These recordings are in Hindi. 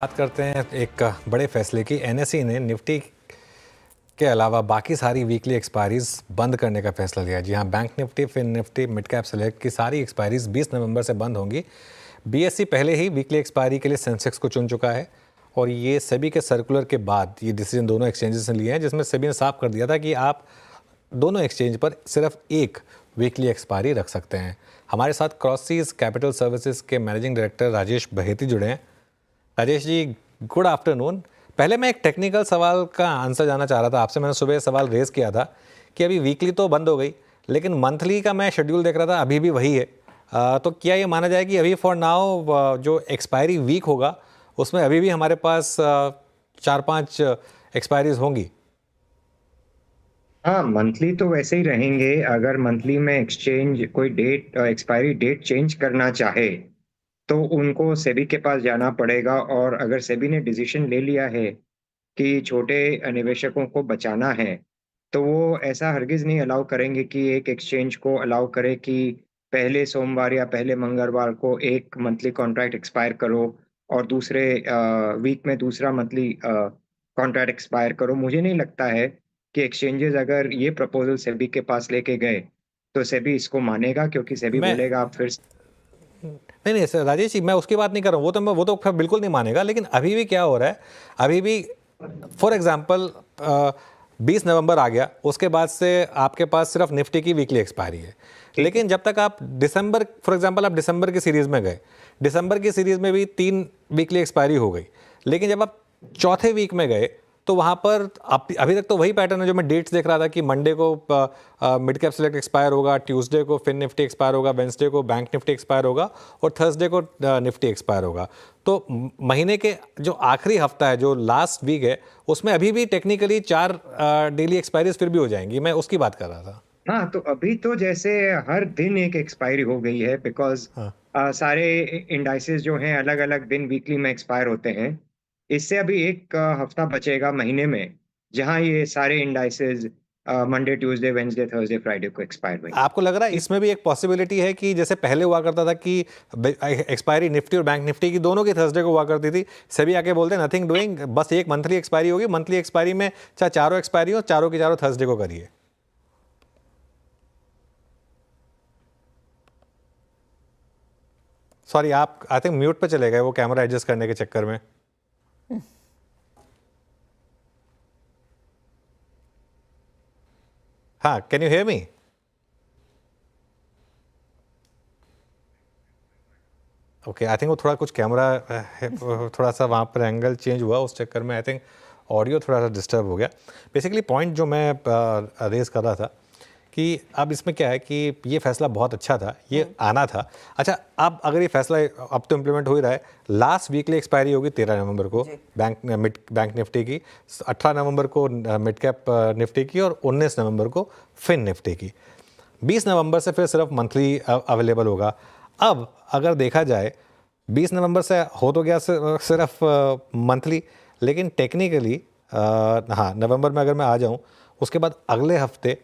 बात करते हैं एक बड़े फैसले की। एनएसई ने निफ्टी के अलावा बाकी सारी वीकली एक्सपायरीज बंद करने का फैसला लिया। जी हाँ, bank Nifty, fin Nifty, mid cap select की सारी एक्सपायरीज 20 नवंबर से बंद होंगी। बीएसई पहले ही वीकली एक्सपायरी के लिए सेंसेक्स को चुन चुका है और ये सेबी के सर्कुलर के बाद ये डिसीजन दोनों एक्सचेंजेस ने लिए हैं, जिसमें सेबी ने साफ कर दिया था कि आप दोनों एक्सचेंज पर सिर्फ एक वीकली एक्सपायरी रख सकते हैं। हमारे साथ क्रॉससीज कैपिटल सर्विसेज के मैनेजिंग डायरेक्टर राजेश बहेती जुड़े हैं। Rajesh ji, good afternoon. पहले मैं एक टेक्निकल सवाल का आंसर जानना चाह रहा था आपसे। मैंने सुबह सवाल रेज़ किया था कि अभी वीकली तो बंद हो गई, लेकिन मंथली का मैं शेड्यूल देख रहा था, अभी भी वही है। तो क्या ये माना जाए कि अभी फॉर नाउ जो एक्सपायरी वीक होगा उसमें अभी भी हमारे पास 4-5 एक्सपायरीज होंगी? हाँ, मंथली तो वैसे ही रहेंगे। अगर मंथली में एक्सचेंज कोई डेट एक्सपायरी डेट चेंज करना चाहे तो उनको सेबी के पास जाना पड़ेगा। और अगर सेबी ने डिसीजन ले लिया है कि छोटे निवेशकों को बचाना है, तो वो ऐसा हरगिज़ नहीं अलाउ करेंगे कि एक एक्सचेंज को अलाउ करे कि पहले सोमवार या पहले मंगलवार को एक मंथली कॉन्ट्रैक्ट एक्सपायर करो और दूसरे वीक में दूसरा मंथली कॉन्ट्रैक्ट एक्सपायर करो। मुझे नहीं लगता है कि एक्सचेंजेस अगर ये प्रपोज़ल सेबी के पास लेके गए, तो सेबी इसको मानेगा, क्योंकि सेबी मैं बोलेगा आप फिर नहीं नहीं सर, राजेश जी, मैं उसकी बात नहीं कर रहा हूँ। वो तो फिर बिल्कुल नहीं मानेगा। लेकिन अभी भी क्या हो रहा है, अभी भी फॉर एग्जांपल 20 नवंबर आ गया, उसके बाद से आपके पास सिर्फ निफ्टी की वीकली एक्सपायरी है। लेकिन जब तक आप दिसंबर, फॉर एग्जांपल आप दिसंबर की सीरीज में गए, दिसंबर की सीरीज में भी 3 वीकली एक्सपायरी हो गई। लेकिन जब आप चौथे वीक में गए तो वहाँ पर अभी तक तो वही पैटर्न है जो मैं डेट्स देख रहा था कि मंडे को मिड कैप सेलेक्ट एक्सपायर होगा, ट्यूसडे को फिन निफ्टी एक्सपायर होगा, वेंसडे को बैंक निफ्टी एक्सपायर होगा और थर्सडे को निफ्टी एक्सपायर होगा। तो महीने के जो आखिरी हफ्ता है, जो लास्ट वीक है, उसमें अभी भी टेक्निकली 4 डेली एक्सपायरीज फिर भी हो जाएंगी। मैं उसकी बात कर रहा था। हाँ, तो अभी तो जैसे हर दिन एक एक्सपायरी हो गई है, बिकॉज़ हाँ, सारे इंडाइसेस जो हैं अलग-अलग दिन वीकली में एक्सपायर होते हैं। इससे अभी एक हफ्ता बचेगा महीने में, जहाँ ये सारे indices Monday, Tuesday, Wednesday, Thursday, Friday को एक्सपायर होंगे। आपको लग रहा है इसमें भी एक पॉसिबिलिटी है कि जैसे पहले हुआ करता था कि एक्सपायरी निफ्टी और बैंक निफ्टी की दोनों की थर्सडे को हुआ करती थी, सभी आके बोलते हैं नथिंग डूइंग, बस एक मंथली एक्सपायरी होगी, मंथली एक्सपायरी में चाहे चारों एक्सपायरी हो, चारों की चारों थर्सडे को करिए। सॉरी, आप आई थिंक म्यूट पे चले गए वो कैमरा एडजस्ट करने के चक्कर में। हाँ, can you hear me? Okay, I think वो थोड़ा कुछ कैमरा थोड़ा सा वहाँ पर एंगल चेंज हुआ, उस चक्कर में आई थिंक ऑडियो थोड़ा सा डिस्टर्ब हो गया। बेसिकली पॉइंट जो मैं रेज कर रहा था कि अब इसमें क्या है कि ये फैसला बहुत अच्छा था, ये आना था। अच्छा, अब अगर ये फैसला अब तो इम्प्लीमेंट हो ही रहा है, लास्ट वीकली एक्सपायरी होगी 13 नवंबर को बैंक निफ्टी की, 18 नवंबर को मिड कैप निफ्टी की और 19 नवंबर को फिन निफ्टी की। 20 नवंबर से फिर सिर्फ मंथली अवेलेबल होगा। अब अगर देखा जाए 20 नवंबर से हो तो गया सिर्फ मंथली, लेकिन टेक्निकली हाँ, नवंबर में अगर मैं आ जाऊं, उसके बाद अगले हफ्ते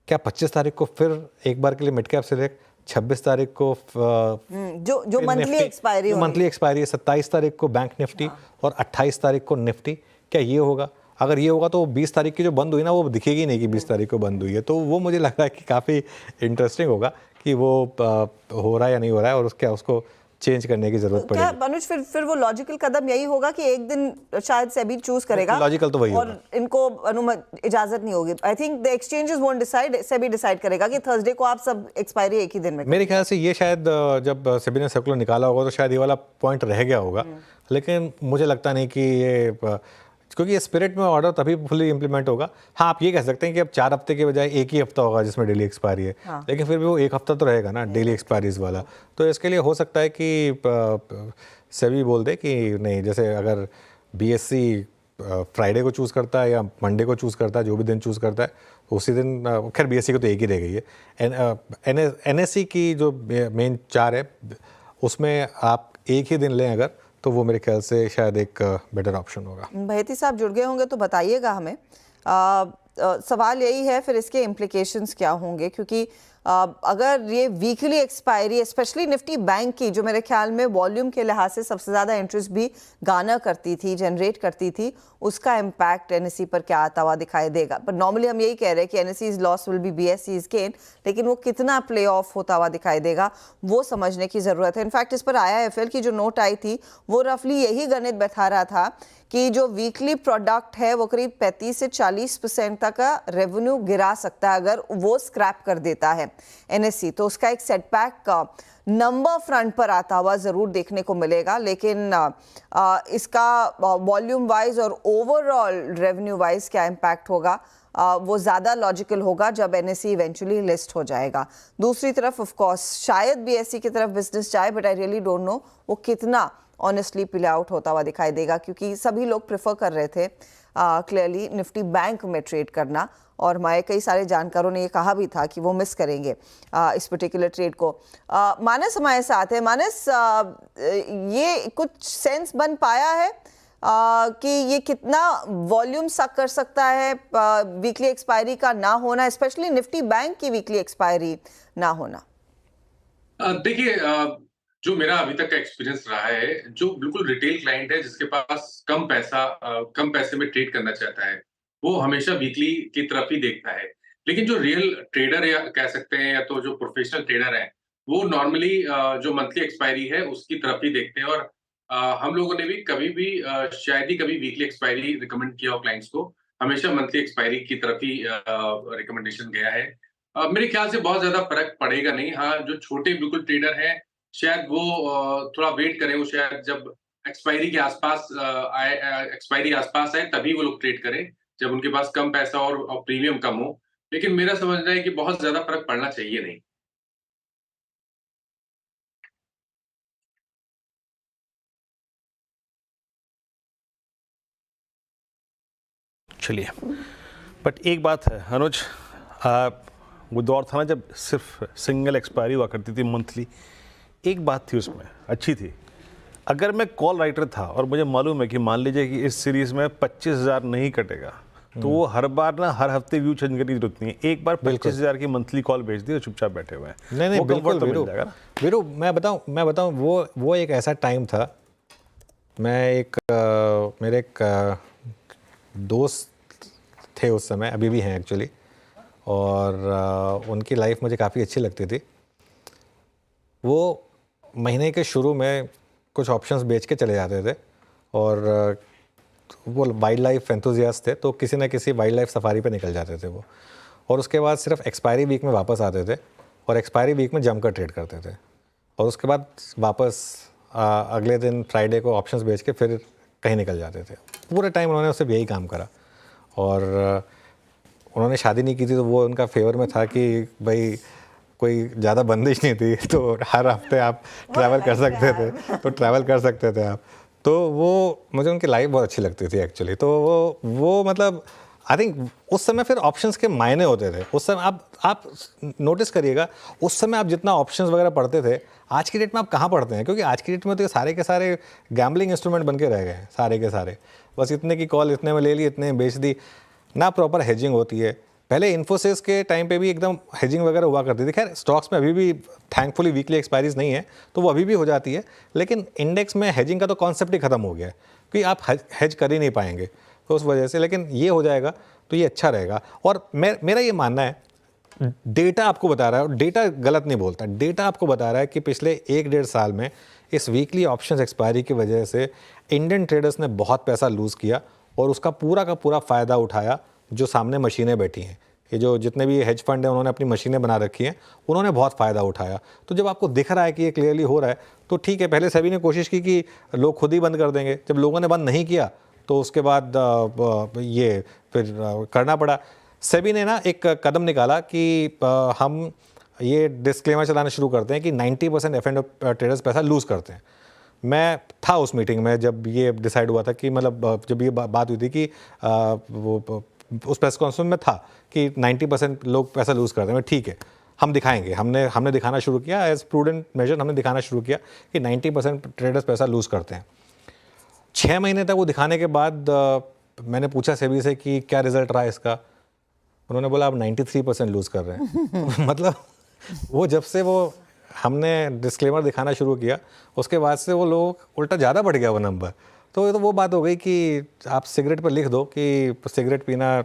क्या 25 तारीख को फिर एक बार के लिए मिड कैप सेलेक्ट, 26 तारीख को जो मंथली एक्सपायरी होगी, मंथली एक्सपायरी है, 27 तारीख को बैंक निफ्टी और 28 तारीख को निफ्टी। क्या ये होगा? अगर ये होगा तो 20 तारीख की जो बंद हुई ना, वो दिखेगी नहीं कि 20 तारीख को बंद हुई है। तो वो मुझे लग रहा है कि काफ़ी इंटरेस्टिंग होगा कि वो हो रहा है या नहीं हो रहा है और उसको चेंज करने की जरूरत क्या पड़ेगी। अनुज फिर वो लॉजिकल कदम यही होगा कि एक दिन शायद सेबी चूज करेगा, लॉजिकल तो वही और होगा। इनको इजाजत नहीं होगी। I think the exchanges won't decide, SEBI decide करेगा कि थर्सडे को आप सब एक्सपायरी एक ही दिन में। मेरे ख्याल से ये शायद जब सेबी ने सर्कुलर निकाला होगा तो शायद ये वाला पॉइंट रह गया होगा, लेकिन मुझे लगता नहीं कि ये क्योंकि ये स्पिरिट में ऑर्डर तभी फुली इंप्लीमेंट होगा। हाँ, आप ये कह सकते हैं कि अब 4 हफ्ते के बजाय एक ही हफ्ता होगा जिसमें डेली एक्सपायरी है। हाँ। लेकिन फिर भी वो एक हफ्ता तो रहेगा ना डेली एक्सपायरीज वाला। तो इसके लिए हो सकता है कि सेबी बोल दे कि नहीं, जैसे अगर बीएससी फ्राइडे को चूज़ करता है या मंडे को चूज़ करता है, जो भी दिन चूज़ करता है उसी दिन, खैर बीएससी को तो एक ही रह गई है। एनएससी की जो मेन 4 है उसमें आप एक ही दिन लें अगर, तो वो मेरे ख्याल से शायद एक बेटर ऑप्शन होगा। बहेती साहब जुड़ गए होंगे तो बताइएगा हमें। सवाल यही है फिर इसके इम्प्लीकेशंस क्या होंगे, क्योंकि अगर ये weekly expiry specially Nifty bank की, जो मेरे ख्याल में वॉल्यूम के लिहाज से सबसे ज़्यादा इंटरेस्ट भी गाना करती थी, जनरेट करती थी, उसका इम्पैक्ट एनएसई पर क्या आता हुआ दिखाई देगा। पर नॉर्मली हम यही कह रहे हैं कि एनएसईज लॉस विल बी बीएसईज गेन, लेकिन वो कितना प्ले ऑफ होता हुआ दिखाई देगा वो समझने की ज़रूरत है। इनफैक्ट इस पर IIFL की जो नोट आई थी वो रफली यही गणित बता रहा था कि जो वीकली प्रोडक्ट है वो करीब 35 से 40% तक का रेवेन्यू गिरा सकता है अगर वो स्क्रैप कर देता है एनएसई। तो उसका एक सेटबैक का नंबर फ्रंट पर आता हुआ ज़रूर देखने को मिलेगा, लेकिन इसका वॉल्यूम वाइज और ओवरऑल रेवेन्यू वाइज क्या इम्पैक्ट होगा वो ज़्यादा लॉजिकल होगा जब एनएसई इवेंचुअली लिस्ट हो जाएगा। दूसरी तरफ ऑफ कोर्स शायद बीएसई की तरफ बिजनेस जाए, but I really don't know वो कितना ऑनेस्टली प्ले आउट होता हुआ दिखाई देगा, क्योंकि सभी लोग प्रेफर कर रहे थे क्लियरली निफ्टी बैंक में ट्रेड करना, और हमारे कई सारे जानकारों ने ये कहा भी था कि वो मिस करेंगे इस पर्टिकुलर ट्रेड को। मानस हमारे साथ है। मानस, ये कुछ सेंस बन पाया है कि ये कितना वॉल्यूम सक कर सकता है वीकली एक्सपायरी का ना होना, स्पेशली निफ्टी बैंक की वीकली एक्सपायरी ना होना? देखिए, जो मेरा अभी तक का एक्सपीरियंस रहा है, जो बिल्कुल रिटेल क्लाइंट है जिसके पास कम पैसे में ट्रेड करना चाहता है, वो हमेशा वीकली की तरफ ही देखता है। लेकिन जो रियल ट्रेडर या कह सकते हैं, या तो जो प्रोफेशनल ट्रेडर है, वो नॉर्मली जो मंथली एक्सपायरी है उसकी तरफ ही देखते हैं। और हम लोगों ने भी कभी भी शायद ही कभी वीकली एक्सपायरी रिकमेंड किया हो क्लाइंट्स को, हमेशा मंथली एक्सपायरी की तरफ ही रिकमेंडेशन गया है। मेरे ख्याल से बहुत ज्यादा फर्क पड़ेगा नहीं। हाँ, जो छोटे बिल्कुल ट्रेडर हैं, शायद वो थोड़ा वेट करें, वो शायद जब एक्सपायरी के आसपास एक्सपायरी आसपास आए तभी वो लोग ट्रेड करें, जब उनके पास कम पैसा और प्रीमियम कम हो। लेकिन मेरा समझना है कि बहुत ज्यादा फर्क पड़ना चाहिए नहीं। चलिए, बट एक बात है अनुज, वो दौर था ना जब सिर्फ सिंगल एक्सपायरी हुआ करती थी मंथली। एक बात थी उसमें अच्छी थी, अगर मैं कॉल राइटर था और मुझे मालूम है कि मान लीजिए कि इस सीरीज़ में 25,000 नहीं कटेगा, तो वो हर बार ना हर हफ्ते व्यू चेंज करने की जरूरत नहीं है। एक बार 25,000 की मंथली कॉल भेज दी और चुपचाप बैठे हुए हैं। नहीं वो बिल्कुल तो मिल जाएगा ना। वीरू, मैं बताऊं वो एक ऐसा टाइम था। मेरे एक दोस्त थे उस समय, अभी भी हैं एक्चुअली, और उनकी लाइफ मुझे काफ़ी अच्छी लगती थी। वो महीने के शुरू में कुछ ऑप्शंस बेच के चले जाते थे, और वो वाइल्ड लाइफ एंथुजियास्ट थे, तो किसी न किसी वाइल्ड लाइफ सफारी पे निकल जाते थे वो, और उसके बाद सिर्फ एक्सपायरी वीक में वापस आते थे और एक्सपायरी वीक में जमकर ट्रेड करते थे, और उसके बाद वापस अगले दिन फ्राइडे को ऑप्शंस बेच के फिर कहीं निकल जाते थे। पूरे टाइम उन्होंने सिर्फ यही काम करा, और उन्होंने शादी नहीं की थी, तो वो उनका फेवर में था कि भाई कोई ज़्यादा बंदिश नहीं थी, तो हर हफ्ते आप ट्रैवल कर सकते थे, तो ट्रैवल कर सकते थे आप। तो वो मुझे उनकी लाइफ बहुत अच्छी लगती थी एक्चुअली। तो वो मतलब आई थिंक उस समय फिर ऑप्शंस के मायने होते थे। उस समय आप नोटिस करिएगा, उस समय आप जितना ऑप्शंस वगैरह पढ़ते थे, आज की डेट में आप कहाँ पढ़ते हैं? क्योंकि आज की डेट में तो ये सारे के सारे गैम्बलिंग इंस्ट्रूमेंट बन के रह गए हैं, सारे के सारे। बस इतने की कॉल इतने में ले ली, इतने में बेच दी, ना प्रॉपर हेजिंग होती है। पहले इन्फोसिस के टाइम पे भी एकदम हेजिंग वगैरह हुआ करती थी। खैर स्टॉक्स में अभी भी थैंकफुली वीकली एक्सपायरीज नहीं है, तो वो अभी भी हो जाती है, लेकिन इंडेक्स में हेजिंग का तो कॉन्सेप्ट ही खत्म हो गया है, क्योंकि आप हेज कर ही नहीं पाएंगे, तो उस वजह से। लेकिन ये हो जाएगा तो ये अच्छा रहेगा। और मेरा ये मानना है, डेटा आपको बता रहा है, और डेटा गलत नहीं बोलता, डेटा आपको बता रहा है कि पिछले 1-1.5 साल में इस वीकली ऑप्शंस एक्सपायरी की वजह से इंडियन ट्रेडर्स ने बहुत पैसा लूज़ किया, और उसका पूरा का पूरा फ़ायदा उठाया जो सामने मशीनें बैठी हैं। ये जो जितने भी हेज फंड हैं, उन्होंने अपनी मशीनें बना रखी हैं, उन्होंने बहुत फ़ायदा उठाया। तो जब आपको दिख रहा है कि ये क्लियरली हो रहा है, तो ठीक है। पहले सभी ने कोशिश की कि लोग खुद ही बंद कर देंगे, जब लोगों ने बंद नहीं किया तो उसके बाद ये फिर करना पड़ा। सेबी ने ना एक कदम निकाला कि हम ये डिस्क्लेमर चलाना शुरू करते हैं कि 90% एफ एंड ट्रेडर्स पैसा लूज़ करते हैं। मैं था उस मीटिंग में जब ये डिसाइड हुआ था कि मतलब जब ये बात हुई थी कि वो उस प्रेस कॉन्फ्रेंस में था कि 90% लोग पैसा लूज़ करते हैं। ठीक है, हम दिखाएंगे। हमने दिखाना शुरू किया एज प्रूडेंट मेजर, हमने दिखाना शुरू किया कि 90% ट्रेडर्स पैसा लूज़ करते हैं। 6 महीने तक वो दिखाने के बाद मैंने पूछा सेबी से कि क्या रिजल्ट रहा इसका। उन्होंने बोला आप 93% लूज़ कर रहे हैं। मतलब वो जब से वो हमने डिस्क्लेमर दिखाना शुरू किया उसके बाद से वो लोग उल्टा ज़्यादा बढ़ गया वो नंबर। तो ये तो वो बात हो गई कि आप सिगरेट पर लिख दो कि सिगरेट पीना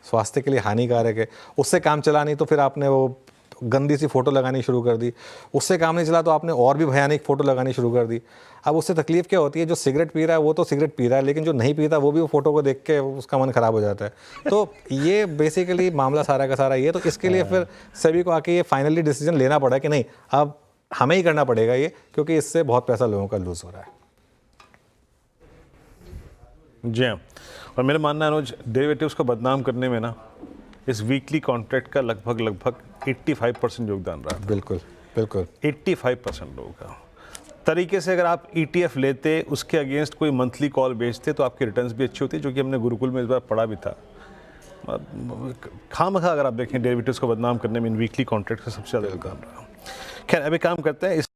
स्वास्थ्य के लिए हानिकारक है, उससे काम चला नहीं तो फिर आपने वो गंदी सी फ़ोटो लगानी शुरू कर दी, उससे काम नहीं चला तो आपने और भी भयानक फ़ोटो लगानी शुरू कर दी। अब उससे तकलीफ़ क्या होती है, जो सिगरेट पी रहा है वो तो सिगरेट पी रहा है, लेकिन जो नहीं पीता वो भी वो फ़ोटो को देख के उसका मन ख़राब हो जाता है। तो ये बेसिकली मामला सारा का सारा ये, तो इसके लिए फिर सभी को आके ये फाइनली डिसीजन लेना पड़ा कि नहीं अब हमें ही करना पड़ेगा ये, क्योंकि इससे बहुत पैसा लोगों का लूज़ हो रहा है। जी हाँ, और मेरा मानना है अनुज, डेरिवेटिव्स को बदनाम करने में ना इस वीकली कॉन्ट्रैक्ट का लगभग 85% योगदान रहा। बिल्कुल बिल्कुल 85% लोगों का तरीके से अगर आप ETF लेते, उसके अगेंस्ट कोई मंथली कॉल बेचते तो आपकी रिटर्न्स भी अच्छी होती, जो कि हमने गुरुकुल में इस बार पढ़ा भी था। खामखा अगर आप देखें डेरिवेटिव्स को बदनाम करने में इन वीकली कॉन्ट्रैक्ट का सबसे ज़्यादा योगदान रहा। खैर अभी काम करते हैं इस